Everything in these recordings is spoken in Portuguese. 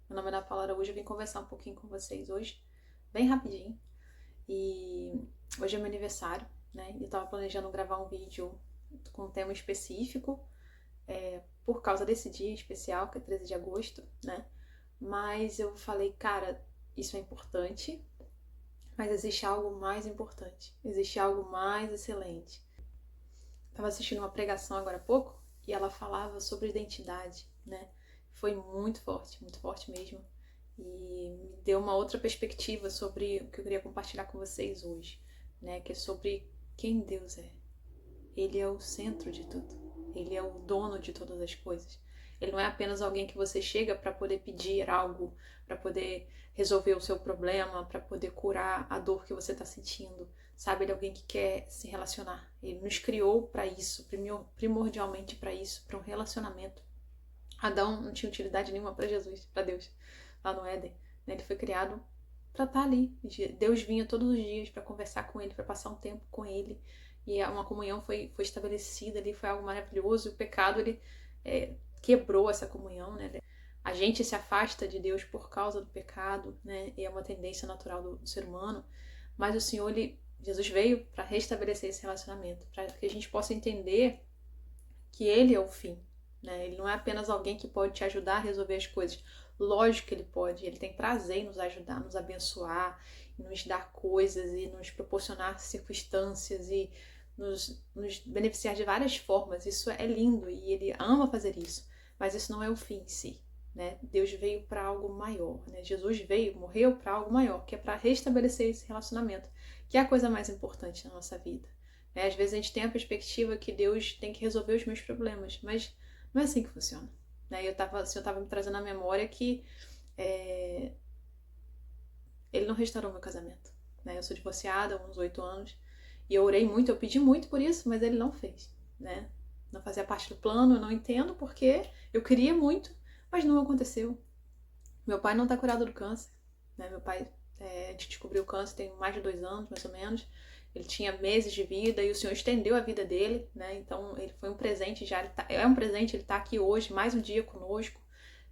Meu nome é Ana Paula Araújo, eu vim conversar um pouquinho com vocês hoje, bem rapidinho. E hoje é meu aniversário, né? Eu tava planejando gravar um vídeo com um tema específico, por causa desse dia especial, que é 13 de agosto, né? Mas eu falei, cara, isso é importante, mas existe algo mais importante, existe algo mais excelente. Tava assistindo uma pregação agora há pouco e ela falava sobre identidade, né? Foi muito forte mesmo. E me deu uma outra perspectiva sobre o que eu queria compartilhar com vocês hoje, né? Que é sobre quem Deus é. Ele é o centro de tudo. Ele é o dono de todas as coisas. Ele não é apenas alguém que você chega para poder pedir algo, para poder resolver o seu problema, para poder curar a dor que você está sentindo. Sabe, ele é alguém que quer se relacionar. Ele nos criou para isso, primordialmente para isso, para um relacionamento. Adão não tinha utilidade nenhuma para Jesus, para Deus, lá no Éden. Ele foi criado para estar ali. Deus vinha todos os dias para conversar com ele, para passar um tempo com ele. E uma comunhão foi estabelecida ali, foi algo maravilhoso. E o pecado, ele quebrou essa comunhão, né? A gente se afasta de Deus por causa do pecado, né? E é uma tendência natural do ser humano. Mas o Senhor, Jesus veio para restabelecer esse relacionamento, para que a gente possa entender que Ele é o fim, né? Ele não é apenas alguém que pode te ajudar a resolver as coisas. Lógico que Ele pode, Ele tem prazer em nos ajudar, nos abençoar, nos dar coisas e nos proporcionar circunstâncias e nos beneficiar de várias formas. Isso é lindo e Ele ama fazer isso, mas isso não é o fim em si. Né? Deus veio para algo maior, né? Jesus morreu para algo maior, que é para restabelecer esse relacionamento, que é a coisa mais importante na nossa vida. Às vezes a gente tem a perspectiva que Deus tem que resolver os meus problemas, mas não é assim que funciona. O Senhor estava me trazendo à memória que Ele não restaurou meu casamento. Eu sou divorciada há uns 8 anos e eu orei muito, eu pedi muito por isso, mas Ele não fez. Não fazia parte do plano, eu não entendo porque eu queria muito, mas não aconteceu. Meu pai não está curado do câncer. Meu pai, a gente descobriu o câncer tem mais de 2 anos, mais ou menos. Ele tinha meses de vida e o Senhor estendeu a vida dele, né? Então ele foi um presente já, é um presente, ele está aqui hoje, mais um dia conosco.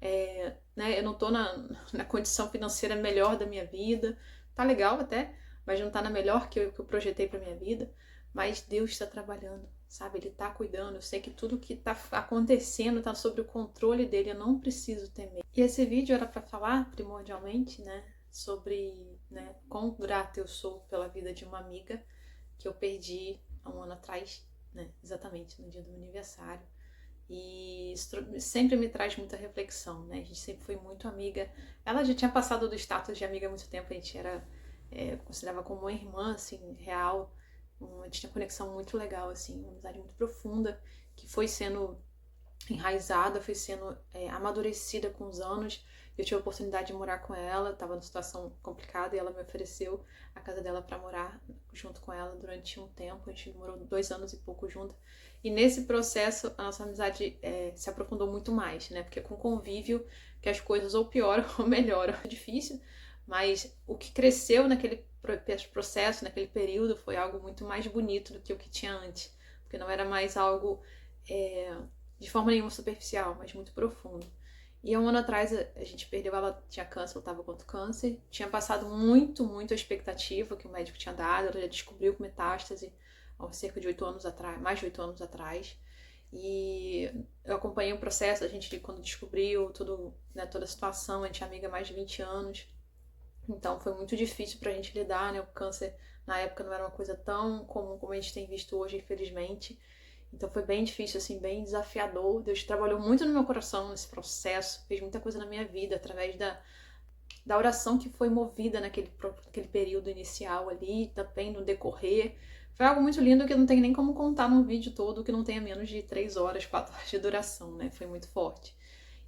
Eu não estou na condição financeira melhor da minha vida, tá legal até, mas não está na melhor que eu projetei para minha vida. Mas Deus está trabalhando, sabe? Ele está cuidando. Eu sei que tudo que está acontecendo está sob o controle dele, eu não preciso temer. E esse vídeo era para falar, primordialmente, sobre quão grato eu sou pela vida de uma amiga que eu perdi há um ano atrás, exatamente no dia do meu aniversário. E isso sempre me traz muita reflexão, A gente sempre foi muito amiga. Ela já tinha passado do status de amiga há muito tempo, a gente era, considerava como uma irmã, assim, real. A gente tinha uma conexão muito legal, assim, uma amizade muito profunda, que foi sendo enraizada, foi sendo amadurecida com os anos. Eu tive a oportunidade de morar com ela, estava numa situação complicada e ela me ofereceu a casa dela para morar junto com ela durante um tempo. A gente morou 2 anos e pouco junto. E nesse processo a nossa amizade se aprofundou muito mais, Porque com convívio que as coisas ou pioram ou melhoram. É difícil, mas o que cresceu naquele processo, naquele período, foi algo muito mais bonito do que o que tinha antes. Porque não era mais algo de forma nenhuma superficial, mas muito profundo. E há um ano atrás a gente perdeu, ela tinha câncer, ela estava com câncer, tinha passado muito a expectativa que o médico tinha dado, ela já descobriu com metástase há cerca de 8 anos atrás, mais de 8 anos atrás. E eu acompanhei o processo, a gente quando descobriu toda a situação, a gente é amiga há mais de 20 anos, então foi muito difícil pra gente lidar, O câncer na época não era uma coisa tão comum como a gente tem visto hoje, infelizmente. Então foi bem difícil, assim, bem desafiador. Deus trabalhou muito no meu coração nesse processo, fez muita coisa na minha vida através da oração que foi movida naquele período inicial ali, também no decorrer. Foi algo muito lindo que não tem nem como contar num vídeo todo que não tenha menos de 3 horas, 4 horas de duração, Foi muito forte.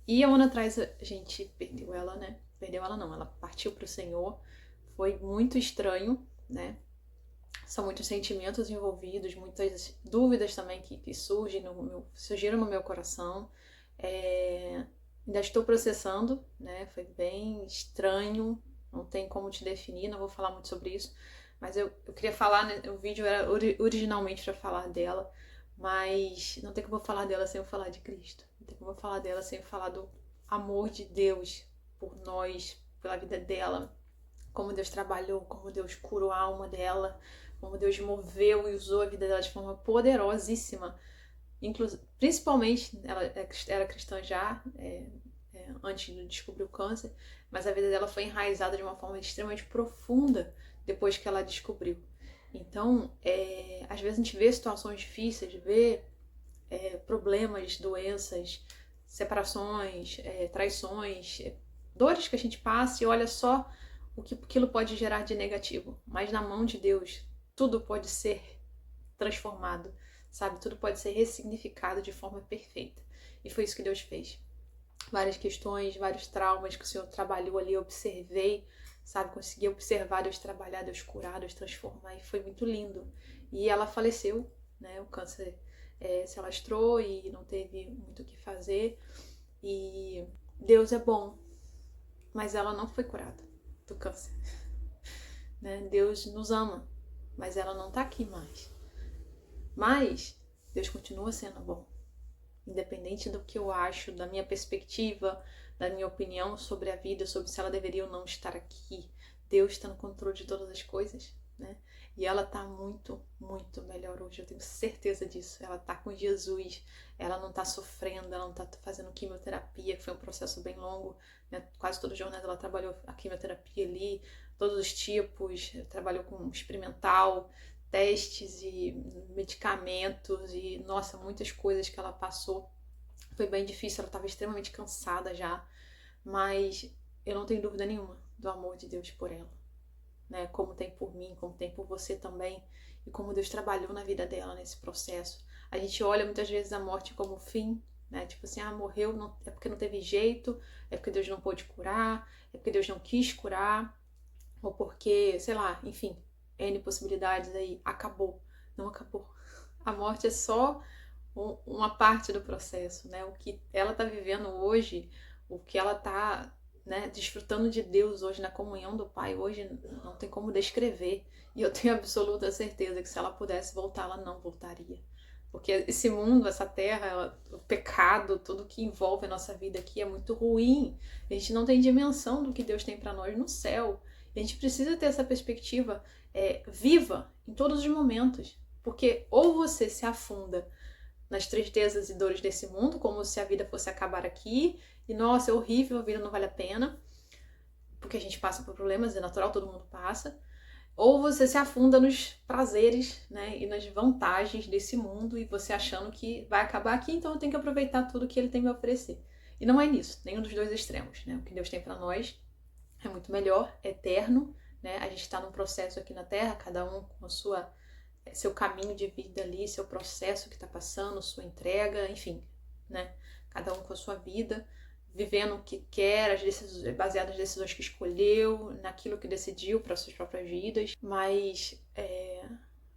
E há um ano atrás a gente perdeu ela, Perdeu ela não, ela partiu pro Senhor. Foi muito estranho, São muitos sentimentos envolvidos, muitas dúvidas também que surgiram no meu coração. Ainda estou processando, Foi bem estranho, não tem como te definir, não vou falar muito sobre isso. Mas eu queria falar, o vídeo era originalmente para falar dela, mas não tem como eu falar dela sem eu falar de Cristo. Não tem como eu falar dela sem eu falar do amor de Deus por nós, pela vida dela, como Deus trabalhou, como Deus curou a alma dela, como Deus moveu e usou a vida dela de forma poderosíssima. Principalmente, ela era cristã já, antes de descobrir o câncer, mas a vida dela foi enraizada de uma forma extremamente profunda depois que ela descobriu. Então, às vezes a gente vê situações difíceis, vê problemas, doenças, separações, traições, dores que a gente passa e olha só o que aquilo pode gerar de negativo. Mas na mão de Deus, tudo pode ser transformado, sabe? Tudo pode ser ressignificado de forma perfeita. E foi isso que Deus fez. Várias questões, vários traumas que o Senhor trabalhou ali, eu observei, sabe? Consegui observar Deus trabalhar, Deus curar, Deus transformar, e foi muito lindo. E ela faleceu, né? O câncer se alastrou e não teve muito o que fazer. E Deus é bom, mas ela não foi curada do câncer. Né? Deus nos ama, mas ela não tá aqui mais. Mas Deus continua sendo bom. Independente do que eu acho, da minha perspectiva, da minha opinião sobre a vida, sobre se ela deveria ou não estar aqui, Deus está no controle de todas as coisas, né? E ela está muito, muito melhor hoje, eu tenho certeza disso. Ela está com Jesus, ela não está sofrendo, ela não está fazendo quimioterapia, que foi um processo bem longo, né? Quase toda jornada ela trabalhou a quimioterapia ali, todos os tipos, trabalhou com experimental, testes e medicamentos e, nossa, muitas coisas que ela passou. Foi bem difícil, ela estava extremamente cansada já, mas eu não tenho dúvida nenhuma do amor de Deus por ela, né? Como tem por mim, como tem por você também, e como Deus trabalhou na vida dela nesse processo. A gente olha muitas vezes a morte como fim, né? Tipo assim, morreu, não, é porque não teve jeito, é porque Deus não pôde curar, é porque Deus não quis curar, ou porque, sei lá, enfim, N possibilidades aí, acabou. Não acabou. A morte é só uma parte do processo, né? O que ela tá vivendo hoje, o que ela tá, né, desfrutando de Deus hoje, na comunhão do Pai, hoje não tem como descrever. E eu tenho absoluta certeza que se ela pudesse voltar, ela não voltaria. Porque esse mundo, essa terra, o pecado, tudo que envolve a nossa vida aqui é muito ruim. A gente não tem dimensão do que Deus tem para nós no céu. A gente precisa ter essa perspectiva viva em todos os momentos. Porque ou você se afunda nas tristezas e dores desse mundo, como se a vida fosse acabar aqui, e nossa, é horrível, a vida não vale a pena, porque a gente passa por problemas, é natural, todo mundo passa. Ou você se afunda nos prazeres, né, e nas vantagens desse mundo, e você achando que vai acabar aqui, então eu tenho que aproveitar tudo que ele tem me oferecer. E não é nisso, nenhum dos dois extremos, né? O que Deus tem para nós é muito melhor, é eterno, né? A gente está num processo aqui na Terra, cada um com a seu caminho de vida ali, seu processo que está passando, sua entrega, enfim, né? Cada um com a sua vida, vivendo o que quer, as decisões, baseado nas decisões que escolheu, naquilo que decidiu para suas próprias vidas, mas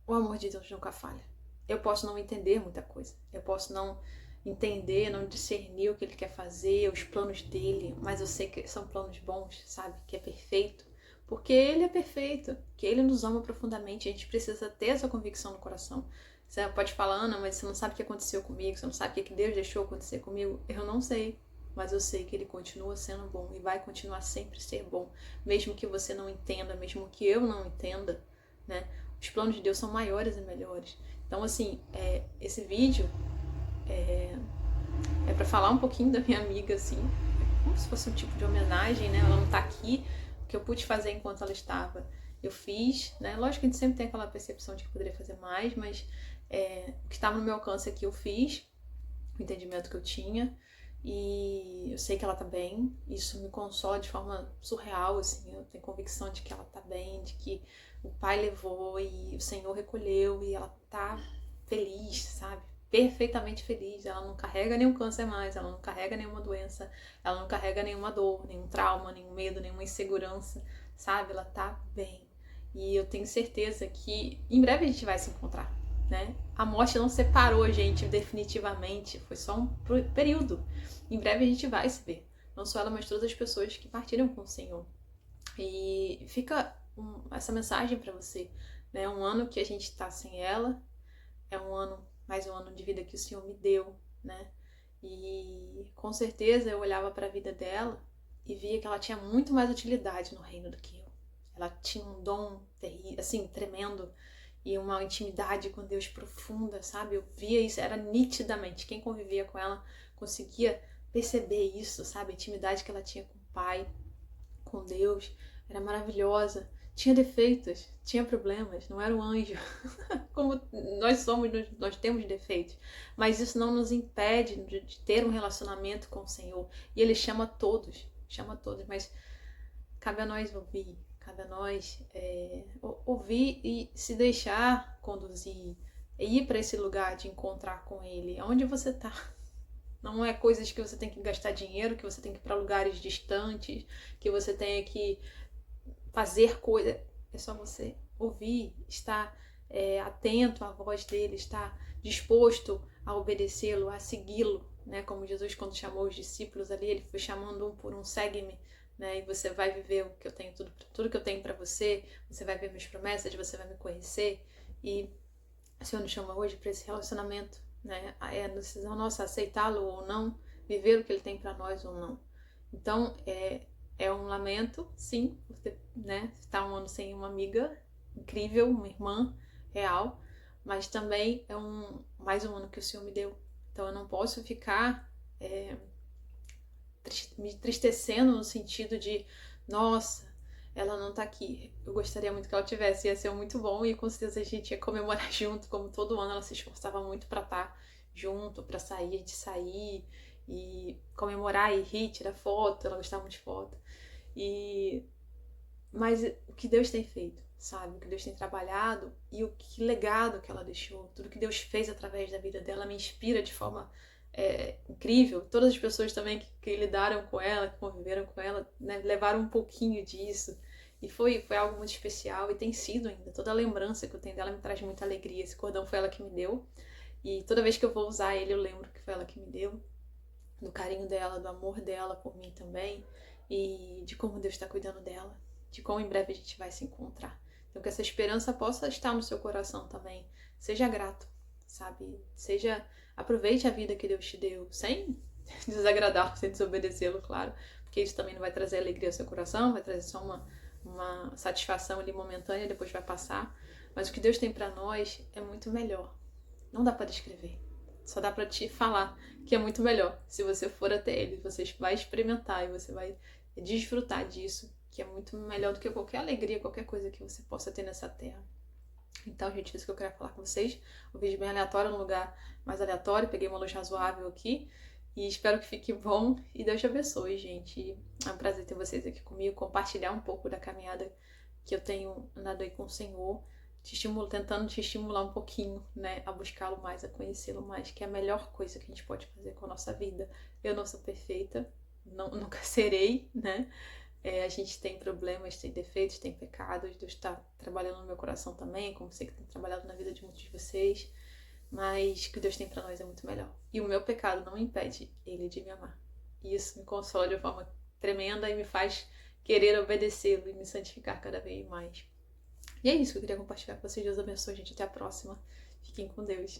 o amor de Deus nunca falha. Eu posso não entender muita coisa, eu posso não entender, não discernir o que ele quer fazer, os planos dele, mas eu sei que são planos bons, sabe? Que é perfeito, porque ele é perfeito, que ele nos ama profundamente, a gente precisa ter essa convicção no coração. Você pode falar, Ana, mas você não sabe o que aconteceu comigo, você não sabe o que Deus deixou acontecer comigo. Eu não sei, mas eu sei que ele continua sendo bom e vai continuar sempre ser bom, mesmo que você não entenda, mesmo que eu não entenda, né? Os planos de Deus são maiores e melhores. Então, assim, esse vídeo é para falar um pouquinho da minha amiga, assim, como se fosse um tipo de homenagem, né? Ela não tá aqui, o que eu pude fazer enquanto ela estava, eu fiz, né? Lógico que a gente sempre tem aquela percepção de que poderia fazer mais, mas o que estava no meu alcance aqui eu fiz, o entendimento que eu tinha, e eu sei que ela tá bem, isso me consola de forma surreal, assim, eu tenho convicção de que ela tá bem, de que o Pai levou e o Senhor recolheu e ela tá feliz, sabe? Perfeitamente feliz, ela não carrega nenhum câncer mais, ela não carrega nenhuma doença, ela não carrega nenhuma dor, nenhum trauma, nenhum medo, nenhuma insegurança, sabe? Ela tá bem. E eu tenho certeza que em breve a gente vai se encontrar, né? A morte não separou a gente definitivamente, foi só um período. Em breve a gente vai se ver, não só ela, mas todas as pessoas que partiram com o Senhor. E fica essa mensagem para você, né? Um ano que a gente tá sem ela, é mais um ano de vida que o Senhor me deu, né? E com certeza eu olhava para a vida dela e via que ela tinha muito mais utilidade no reino do que eu. Ela tinha um dom assim, tremendo e uma intimidade com Deus profunda, sabe? Eu via isso, era nitidamente. Quem convivia com ela conseguia perceber isso, sabe? A intimidade que ela tinha com o Pai, com Deus, era maravilhosa. Tinha defeitos, tinha problemas, não era um anjo. Como nós somos, nós temos defeitos. Mas isso não nos impede de ter um relacionamento com o Senhor. E Ele chama todos, mas cabe a nós ouvir, cabe a nós ouvir e se deixar conduzir, ir para esse lugar de encontrar com Ele, onde você está. Não é coisas que você tem que gastar dinheiro, que você tem que ir para lugares distantes, que você tenha que fazer coisa. É só você ouvir, estar atento à voz dele, estar disposto a obedecê-lo, a segui-lo, né? Como Jesus, quando chamou os discípulos ali, ele foi chamando um por um, segue-me, né? E você vai viver o que eu tenho, tudo que eu tenho para você, você vai ver minhas promessas, você vai me conhecer. E o Senhor nos chama hoje para esse relacionamento, né? É a decisão nossa aceitá-lo ou não, viver o que ele tem para nós ou não. Então, é um lamento, sim, você, né, está um ano sem uma amiga incrível, uma irmã real, mas também é mais um ano que o Senhor me deu. Então eu não posso ficar me entristecendo no sentido de, nossa, ela não tá aqui. Eu gostaria muito que ela tivesse, ia ser muito bom e com certeza a gente ia comemorar junto, como todo ano ela se esforçava muito para estar junto, para sair, e comemorar e rir, tirar foto, ela gostava muito de foto. Mas o que Deus tem feito, sabe? O que Deus tem trabalhado e o que legado que ela deixou, tudo que Deus fez através da vida dela me inspira de forma incrível. Todas as pessoas também que lidaram com ela, que conviveram com ela, né, levaram um pouquinho disso. E foi algo muito especial e tem sido ainda. Toda a lembrança que eu tenho dela me traz muita alegria. Esse cordão foi ela que me deu. E toda vez que eu vou usar ele, eu lembro que foi ela que me deu. Do carinho dela, do amor dela por mim também. E de como Deus está cuidando dela. De como em breve a gente vai se encontrar. Então que essa esperança possa estar no seu coração também. Seja grato, sabe? Aproveite a vida que Deus te deu, sem desagradá-lo, sem desobedecê-lo, claro. Porque isso também não vai trazer alegria ao seu coração, vai trazer só uma satisfação ali momentânea, depois vai passar. Mas o que Deus tem para nós é muito melhor. Não dá para descrever. Só dá para te falar que é muito melhor. Se você for até Ele, você vai experimentar e você vai desfrutar disso, que é muito melhor do que qualquer alegria, qualquer coisa que você possa ter nessa terra. Então, gente, isso que eu queria falar com vocês. Um vídeo bem aleatório, num lugar mais aleatório. Peguei uma luz razoável aqui. E espero que fique bom. E Deus te abençoe, gente. É um prazer ter vocês aqui comigo. Compartilhar um pouco da caminhada que eu tenho andado aí com o Senhor. Tentando te estimular um pouquinho, né? A buscá-lo mais, a conhecê-lo mais. Que é a melhor coisa que a gente pode fazer com a nossa vida. Eu não sou perfeita. Nunca serei, né? A gente tem problemas, tem defeitos, tem pecados. Deus está trabalhando no meu coração também, como sei que tem trabalhado na vida de muitos de vocês. Mas o que Deus tem para nós é muito melhor. E o meu pecado não impede Ele de me amar. E isso me consola de uma forma tremenda e me faz querer obedecê-lo e me santificar cada vez mais. E é isso que eu queria compartilhar com vocês. Deus abençoe, gente. Até a próxima. Fiquem com Deus.